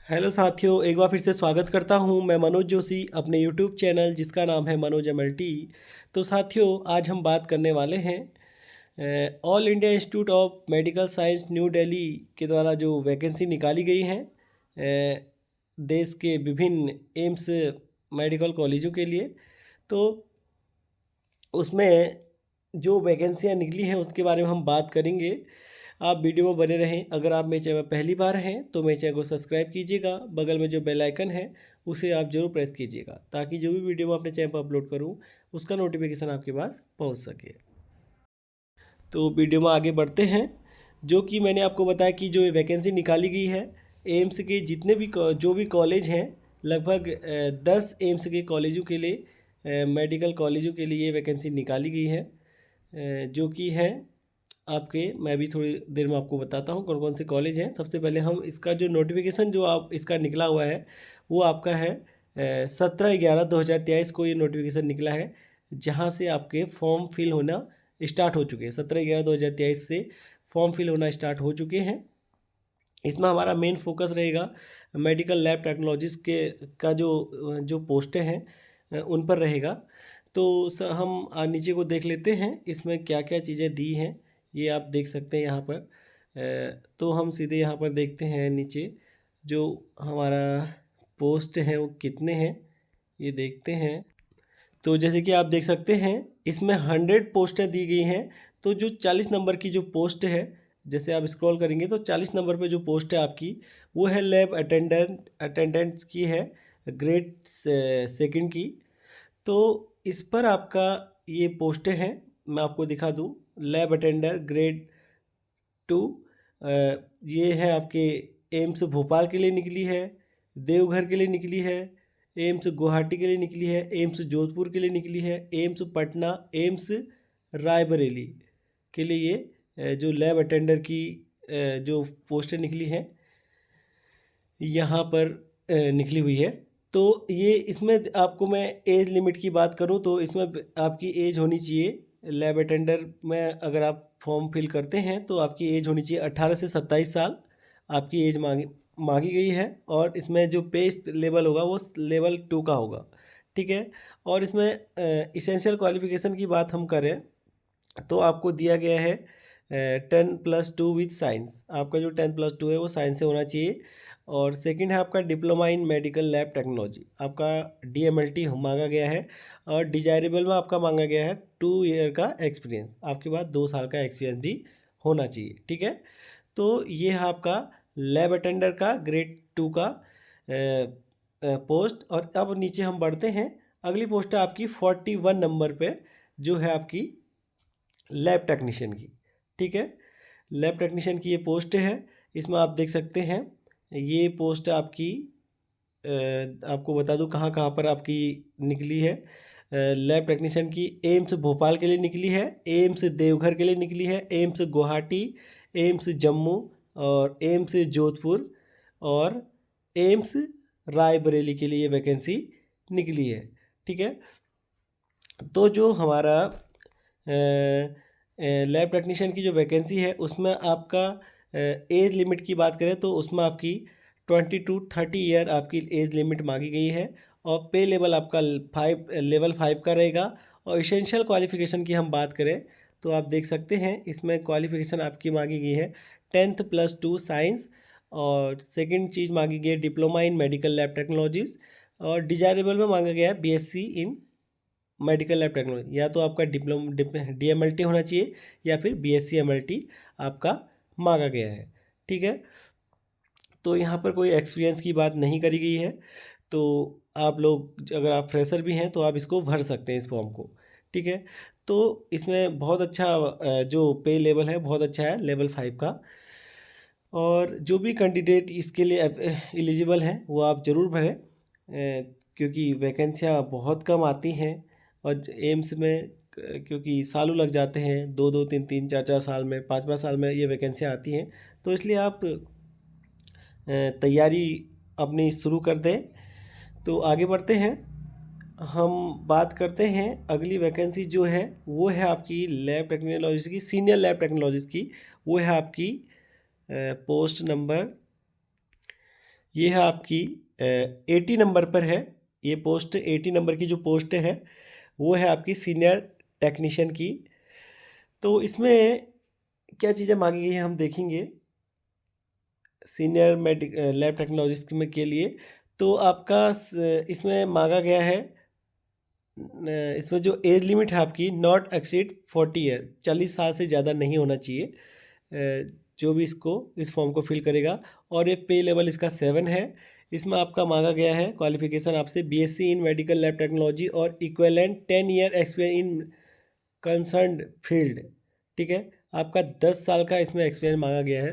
Hello साथियों, एक बार फिर से स्वागत करता हूं मैं मनोज जोशी अपने यूट्यूब चैनल जिसका नाम है मनोज एमएलटी। तो साथियों, आज हम बात करने वाले हैं all India institute of medical science new Delhi के द्वारा जो वैकेंसी निकाली गई हैं देश के विभिन्न एम्स मेडिकल कॉलेजों के लिए। तो उसमें जो वैकेंसियाँ निकली हैं उसके बारे में हम बात करेंगे। आप वीडियो में बने रहें। अगर आप मेरे चैनल पर पहली बार हैं तो मेरे चैनल को सब्सक्राइब कीजिएगा, बगल में जो बेल आइकन है उसे आप जरूर प्रेस कीजिएगा ताकि जो भी वीडियो मैं अपने चैनल पर अपलोड करूं उसका नोटिफिकेशन आपके पास पहुंच सके। तो वीडियो में आगे बढ़ते हैं। जो कि मैंने आपको बताया कि जो वैकेंसी निकाली गई है एम्स के जितने भी जो भी कॉलेज हैं, लगभग 10 एम्स के कॉलेजों के लिए मेडिकल कॉलेजों के लिए ये वैकेंसी निकाली गई है, जो कि है आपके। मैं भी थोड़ी देर में आपको बताता हूँ कौन कौन से कॉलेज हैं। सबसे पहले हम इसका जो नोटिफिकेशन जो आप इसका निकला हुआ है वो आपका है 17/11/2023 को ये नोटिफिकेशन निकला है, जहाँ से आपके फॉर्म फिल होना स्टार्ट हो चुके हैं। 17/11/2023 से फॉर्म फिल होना स्टार्ट हो चुके हैं। इसमें हमारा मेन फोकस रहेगा मेडिकल लैब टेक्नोलॉजिस्ट के का जो जो पोस्टें हैं उन पर रहेगा। तो हम नीचे को देख लेते हैं इसमें क्या क्या चीज़ें दी हैं। ये आप देख सकते हैं यहाँ पर। तो हम सीधे यहाँ पर देखते हैं नीचे जो हमारा पोस्ट है वो कितने हैं ये देखते हैं। तो जैसे कि आप देख सकते हैं इसमें 100 पोस्टें दी गई हैं। तो जो 40 नंबर की जो पोस्ट है, जैसे आप स्क्रॉल करेंगे तो 40 नंबर पे जो पोस्ट है आपकी वो है लैब अटेंडेंट्स की है, ग्रेड सेकंड की। तो इस पर आपका ये पोस्टें हैं, मैं आपको दिखा दूं। लैब अटेंडर ग्रेड 2 ये है आपके एम्स भोपाल के लिए निकली है, देवघर के लिए निकली है, एम्स गुवाहाटी के लिए निकली है, एम्स जोधपुर के लिए निकली है, एम्स पटना, एम्स रायबरेली के लिए ये जो लैब अटेंडर की जो पोस्टें निकली हैं यहाँ पर निकली हुई है। तो ये इसमें आपको मैं एज लिमिट की बात करूँ तो इसमें आपकी एज होनी चाहिए लैब अटेंडर में। अगर आप फॉर्म फिल करते हैं तो आपकी एज होनी चाहिए 18 से 27 साल आपकी एज मांगी गई है। और इसमें जो पे लेवल होगा वो लेवल 2 का होगा, ठीक है। और इसमें इसेंशियल क्वालिफिकेशन की बात हम करें तो आपको दिया गया है 10+2 विथ साइंस। आपका जो 10+2 है वो साइंस से होना चाहिए। और सेकंड है आपका diploma in medical lab technology, आपका DMLT मांगा गया है। और डिजायरेबल में आपका मांगा गया है 2 ईयर का एक्सपीरियंस, आपके पास 2 साल का एक्सपीरियंस भी होना चाहिए, ठीक है। तो ये है आपका लैब अटेंडर का ग्रेड 2 का पोस्ट। और अब नीचे हम बढ़ते हैं। अगली पोस्ट है आपकी 41 नंबर पे जो है आपकी लैब टेक्नीशियन की, ठीक है। लैब टेक्नीशियन की ये पोस्ट है। इसमें आप देख सकते हैं ये पोस्ट आपकी आपको बता दूं कहाँ कहाँ पर आपकी निकली है। लैब टेक्नीशियन की एम्स भोपाल के लिए निकली है, एम्स देवघर के लिए निकली है, एम्स गुवाहाटी, एम्स जम्मू और एम्स जोधपुर और एम्स रायबरेली के लिए वैकेंसी निकली है, ठीक है। तो जो हमारा लैब टेक्नीशियन की जो वैकेंसी है उसमें आपका एज लिमिट की बात करें तो उसमें आपकी 20 to 30 ईयर आपकी एज लिमिट मांगी गई है। और पे लेवल आपका लेवल 5 का रहेगा। और इसेंशियल क्वालिफिकेशन की हम बात करें तो आप देख सकते हैं इसमें क्वालिफिकेशन आपकी मांगी गई है 10+2 साइंस। और सेकंड चीज़ मांगी गई है diploma in medical lab technologies. और डिजायरेबल में मांगा गया है BSc इन मेडिकल लैब टेक्नोलॉजी। या तो आपका DMLT होना चाहिए या फिर BSc MLT आपका मांगा गया है, ठीक है। तो यहाँ पर कोई एक्सपीरियंस की बात नहीं करी गई है। तो आप लोग अगर आप फ्रेशर भी हैं तो आप इसको भर सकते हैं इस फॉर्म को, ठीक है। तो इसमें बहुत अच्छा जो पे लेवल है बहुत अच्छा है लेवल 5 का। और जो भी कैंडिडेट इसके लिए एलिजिबल हैं वो आप ज़रूर भरें, क्योंकि वैकेंसियाँ बहुत कम आती हैं। और एम्स में क्योंकि सालों लग जाते हैं, 2-2 3-3 4-4 साल में, 5-5 साल में ये वैकेंसियाँ आती हैं। तो इसलिए आप तैयारी अपनी शुरू कर दें। तो आगे बढ़ते हैं। हम बात करते हैं अगली वैकेंसी जो है वो है आपकी लैब टेक्नोलॉजी की, सीनियर लैब टेक्नोलॉजिस्ट की। वो है आपकी पोस्ट नंबर ये है आपकी 80 नंबर पर है ये पोस्ट। 80 नंबर की जो पोस्ट है वो है आपकी सीनियर टेक्नीशियन की। तो इसमें क्या चीज़ें मांगी गई हैं हम देखेंगे सीनियर लैब टेक्नोलॉजिस्ट में के लिए। तो आपका इसमें मांगा गया है इसमें जो एज लिमिट है आपकी नॉट एक्सीड 40 ईयर, 40 साल से ज़्यादा नहीं होना चाहिए जो भी इसको इस फॉर्म को फिल करेगा। और ये पे लेवल इसका 7 है। इसमें आपका मांगा गया है क्वालिफिकेशन आपसे BSc in medical lab technology और equivalent 10 year experience in concerned field. ठीक है, आपका 10 साल का इसमें एक्सपीरियंस मांगा गया है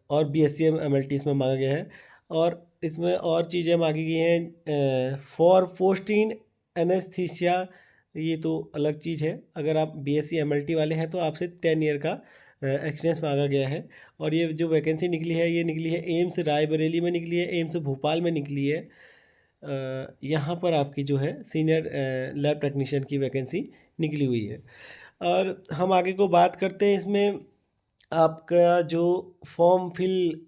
और बीएससी एमएलटी इसमें मांगा गया है। और इसमें और चीज़ें मांगी गई हैं फॉर पोस्ट इन एनेस्थीसिया, ये तो अलग चीज़ है। अगर आप बीएससी एमएलटी वाले हैं तो आपसे 10 ईयर का एक्सपीरियंस मांगा गया है। और ये जो वैकेंसी निकली है ये निकली है एम्स रायबरेली में निकली है, एम्स भोपाल में निकली है। यहाँ पर आपकी जो है सीनियर लैब टेक्नीशियन की वैकेंसी निकली हुई है। और हम आगे को बात करते हैं इसमें आपका जो फॉर्म फिल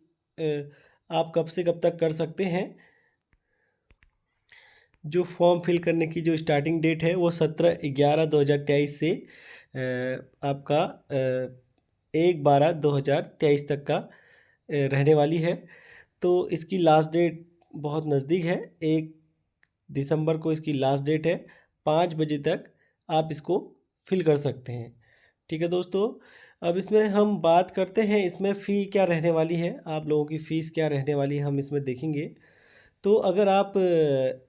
आप कब से कब तक कर सकते हैं। जो फॉर्म फिल करने की जो स्टार्टिंग डेट है वो 17/11/2023 से आपका 1/12/2023 तक का रहने वाली है। तो इसकी लास्ट डेट बहुत नज़दीक है, 1 दिसंबर को इसकी लास्ट डेट है। 5 बजे तक आप इसको फिल कर सकते हैं। ठीक है दोस्तों, अब इसमें हम बात करते हैं इसमें फ़ी क्या रहने वाली है, आप लोगों की फ़ीस क्या रहने वाली है हम इसमें देखेंगे। तो अगर आप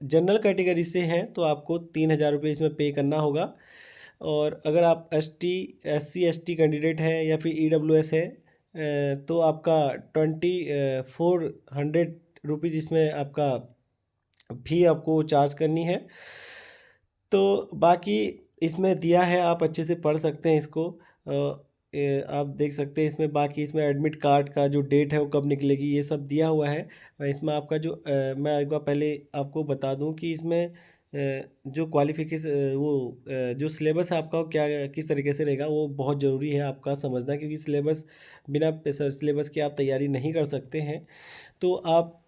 जनरल कैटेगरी से हैं तो आपको 3,000 रुपये इसमें पे करना होगा। और अगर आप ST SC ST कैंडिडेट हैं या फिर EWS है तो आपका 2,400 रुपीज़ इसमें आपका फ़ी आपको चार्ज करनी है। तो बाकी इसमें दिया है, आप अच्छे से पढ़ सकते हैं इसको। आप देख सकते हैं इसमें, बाकी इसमें एडमिट कार्ड का जो डेट है वो कब निकलेगी ये सब दिया हुआ है। इसमें आपका जो मैं एक बार पहले आपको बता दूं कि इसमें जो क्वालिफिकेशन वो जो सिलेबस है आपका वो क्या किस तरीके से रहेगा वो बहुत ज़रूरी है आपका समझना, क्योंकि सिलेबस बिना सिलेबस के आप तैयारी नहीं कर सकते हैं। तो आप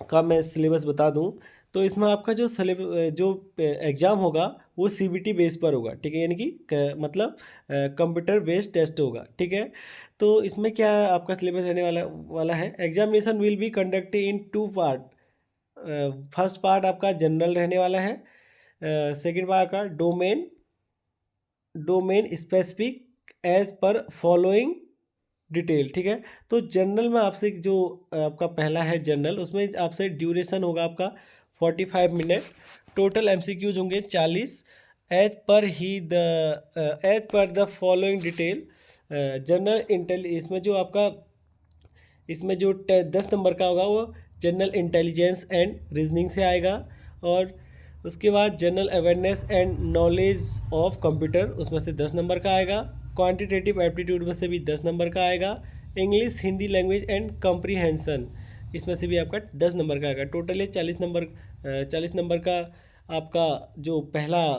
का मैं सिलेबस बता दूं तो इसमें आपका जो एग्ज़ाम होगा वो CBT बेस पर होगा। ठीक है, यानी कि मतलब कंप्यूटर बेस्ड टेस्ट होगा। ठीक है, तो इसमें क्या आपका सिलेबस रहने वाला है। Examination will be conducted in 2 part. First part आपका जनरल रहने वाला है, सेकेंड पार्ट का domain specific as per following detail. ठीक है, तो जनरल में आपसे जो आपका पहला है जनरल, उसमें आपसे ड्यूरेशन होगा आपका 45 मिनट। टोटल MCQs होंगे 40 as per the following detail. General इसमें जो आपका इसमें जो 10 नंबर का होगा वो जनरल इंटेलिजेंस एंड रीजनिंग से आएगा। और उसके बाद general awareness and knowledge of computer, उसमें से 10 नंबर का आएगा। क्वांटिटेटिव एप्टीट्यूड में से भी 10 नंबर का आएगा। English Hindi language and comprehension, इसमें से भी आपका 10 नंबर का आएगा। टोटल ये 40 नंबर का आपका जो पहला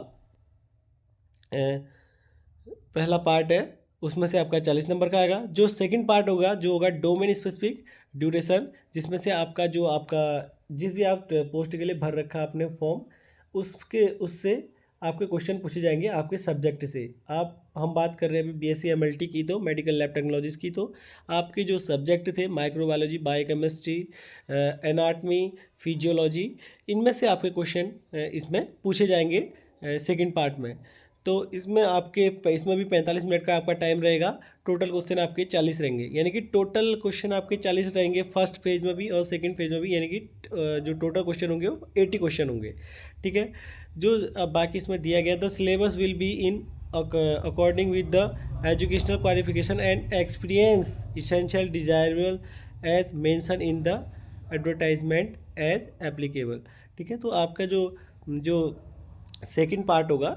पार्ट है उसमें से आपका 40 नंबर का आएगा। जो सेकंड पार्ट होगा जो होगा डोमेन स्पेसिफिक ड्यूरेशन, जिसमें से आपका जो आपका जिस भी आप पोस्ट के लिए भर रखा आपने फॉर्म, उससे आपके क्वेश्चन पूछे जाएंगे आपके सब्जेक्ट से। हम बात कर रहे हैं अभी BSc MLT की, तो मेडिकल लैब टेक्नोलॉजीज़ की, तो आपके जो सब्जेक्ट थे माइक्रोबायोलॉजी, बायोकेमिस्ट्री, एनाटमी, फिजियोलॉजी, इनमें से आपके क्वेश्चन इसमें पूछे जाएंगे सेकंड पार्ट में। तो इसमें भी 45 मिनट का आपका टाइम रहेगा। टोटल क्वेश्चन आपके 40 रहेंगे, यानी कि टोटल क्वेश्चन आपके 40 रहेंगे फर्स्ट फेज में भी और सेकंड फेज में भी, यानी कि जो टोटल क्वेश्चन होंगे वो 80 क्वेश्चन होंगे। ठीक है, जो अब बाकी इसमें दिया गया the syllabus will be in according with the educational qualification and experience essential desirable as mention in the advertisement as applicable. ठीक है, तो आपका जो सेकंड पार्ट होगा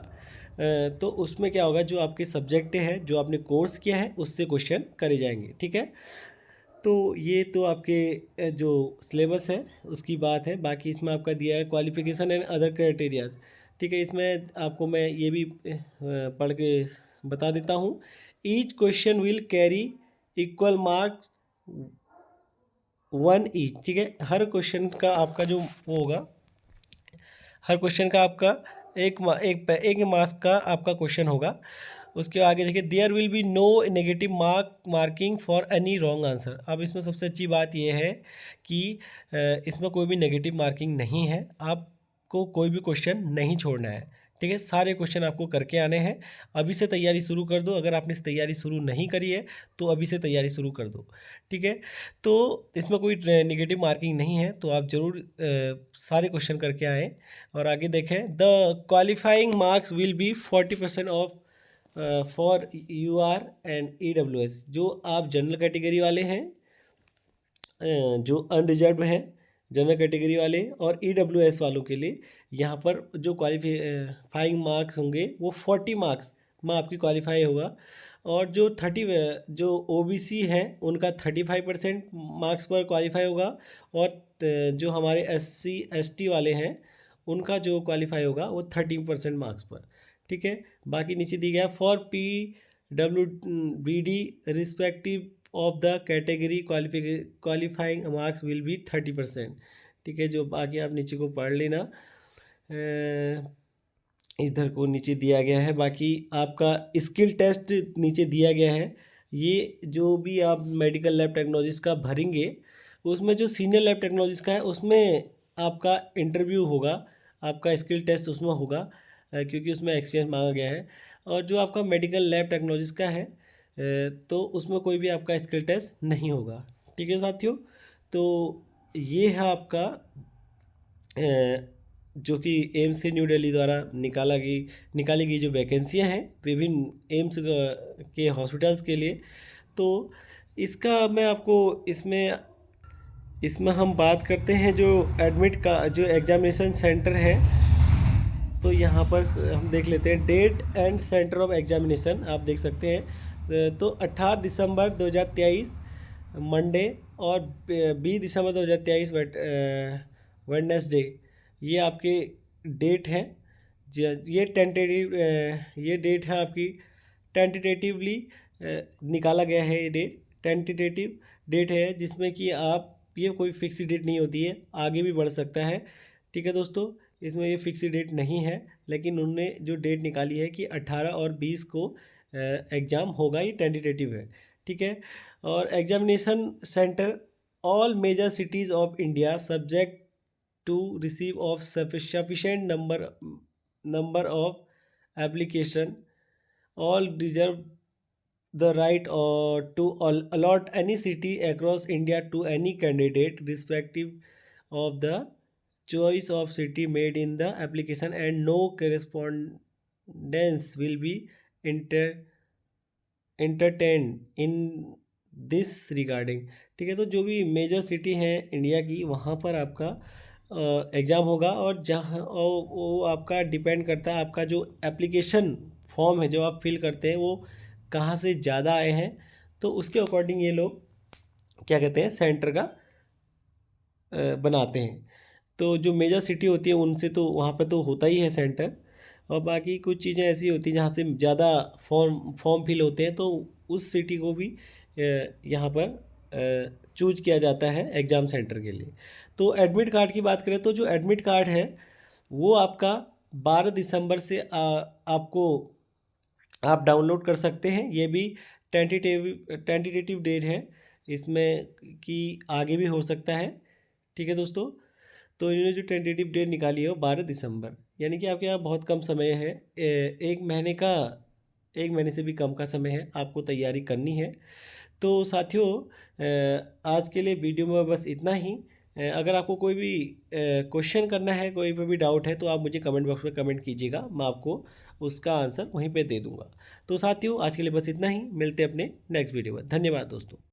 तो उसमें क्या होगा, जो आपके सब्जेक्ट है जो आपने कोर्स किया है उससे क्वेश्चन करे जाएंगे। ठीक है, तो ये तो आपके जो सिलेबस है उसकी बात है। बाकी इसमें आपका दिया है क्वालिफिकेशन एंड अदर क्राइटेरियाज। ठीक है, इसमें आपको मैं ये भी पढ़ के बता देता हूँ। Each question will carry equal marks 1 each, ठीक है। हर क्वेश्चन का आपका जो वो होगा, हर क्वेश्चन का आपका एक मार्क्स का आपका क्वेश्चन होगा। उसके आगे देखिए, there will be no negative marking for any wrong answer. अब इसमें सबसे अच्छी बात यह है कि इसमें कोई भी नेगेटिव मार्किंग नहीं है, आपको कोई भी क्वेश्चन नहीं छोड़ना है, ठीक है। सारे क्वेश्चन आपको करके आने हैं। अभी से तैयारी शुरू कर दो, अगर आपने तैयारी शुरू नहीं करी है तो अभी से तैयारी शुरू कर दो, ठीक है। तो इसमें कोई नेगेटिव मार्किंग नहीं है, तो आप ज़रूर सारे क्वेश्चन करके आएँ। और आगे देखें, the qualifying marks will be 40% of for UR and EWS। जो आप जनरल कैटेगरी वाले हैं, जो अनरिजर्व हैं जनरल कैटेगरी वाले, और EWS वालों के लिए यहाँ पर जो क्वालिफाइंग मार्क्स होंगे वो 40 मार्क्स में आपकी क्वालिफाई होगा। और जो जो OBC हैं उनका 35% मार्क्स पर क्वालिफाई होगा। और जो हमारे SC ST वाले हैं उनका जो क्वालिफाई होगा वो 30% मार्क्स पर, ठीक है। बाकी नीचे दी गया, for PWBD respective of the category qualifying marks will be 30%, ठीक है। जो बाकी आप नीचे को पढ़ लेना, इधर को नीचे दिया गया है। बाकी आपका स्किल टेस्ट नीचे दिया गया है। ये जो भी आप मेडिकल लैब टेक्नोलॉजिस्ट का भरेंगे, उसमें जो सीनियर लैब टेक्नोलॉजिस्ट का है उसमें आपका इंटरव्यू होगा, आपका स्किल टेस्ट उसमें होगा, क्योंकि उसमें एक्सपीरियंस मांगा गया है। और जो आपका मेडिकल लैब टेक्नोलॉजिस्ट का है तो उसमें कोई भी आपका स्किल टेस्ट नहीं होगा, ठीक है साथियों। तो ये है आपका जो कि एम्स से न्यू दिल्ली द्वारा निकाली गई जो वैकेंसियां हैं विभिन्न एम्स के हॉस्पिटल्स के लिए। तो इसका मैं आपको इसमें हम बात करते हैं जो एडमिट का जो एग्जामिनेशन सेंटर है। तो यहाँ पर हम देख लेते हैं date and centre of examination, आप देख सकते हैं। तो 18 दिसंबर 2023 मंडे और 20 दिसंबर 2023 वेडनेसडे, ये आपके डेट हैं। ये डेट है आपकी टेंटेटिवली निकाला गया है। ये डेट टेंटेटिव डेट है, जिसमें कि आप ये कोई फिक्स डेट नहीं होती है, आगे भी बढ़ सकता है, ठीक है दोस्तों। इसमें ये फिक्स डेट नहीं है, लेकिन उन्होंने जो डेट निकाली है कि 18 और 20 को एग्ज़ाम होगा, ये टेंटेटिव है, ठीक है। और examination centre all major cities of India subject to receive of sufficient number of application, all reserve the right or to allot any city across India to any candidate respective of the choice of city made in the application, and no correspondence will be entertained in this regarding, ठीक है। तो जो भी major city हैं India की, वहाँ पर आपका एग्ज़ाम होगा। और जहाँ वो आपका डिपेंड करता है, आपका जो एप्लीकेशन फॉर्म है जो आप फिल करते हैं वो कहाँ से ज़्यादा आए हैं, तो उसके अकॉर्डिंग ये लोग क्या कहते हैं सेंटर का बनाते हैं। तो जो मेजर सिटी होती है उनसे तो वहाँ पे तो होता ही है सेंटर, और बाकी कुछ चीज़ें ऐसी होती हैं जहाँ से ज़्यादा फॉर्म फिल होते हैं, तो उस सिटी को भी यहाँ पर चूज किया जाता है एग्ज़ाम सेंटर के लिए। तो एडमिट कार्ड की बात करें तो जो एडमिट कार्ड है वो आपका 12 दिसंबर से आप डाउनलोड कर सकते हैं। ये भी टेंटेटिव डेट है, इसमें कि आगे भी हो सकता है, ठीक है दोस्तों। तो इन्होंने जो टेंटेटिव डेट निकाली है वो 12 दिसंबर, यानी कि आपके यहाँ बहुत कम समय है, एक महीने से भी कम का समय है, आपको तैयारी करनी है। तो साथियों आज के लिए वीडियो में बस इतना ही। अगर आपको कोई भी क्वेश्चन करना है, कोई पे भी डाउट है, तो आप मुझे कमेंट बॉक्स में कमेंट कीजिएगा, मैं आपको उसका आंसर वहीं पे दे दूंगा। तो साथियों आज के लिए बस इतना ही, मिलते हैं अपने नेक्स्ट वीडियो में। धन्यवाद दोस्तों।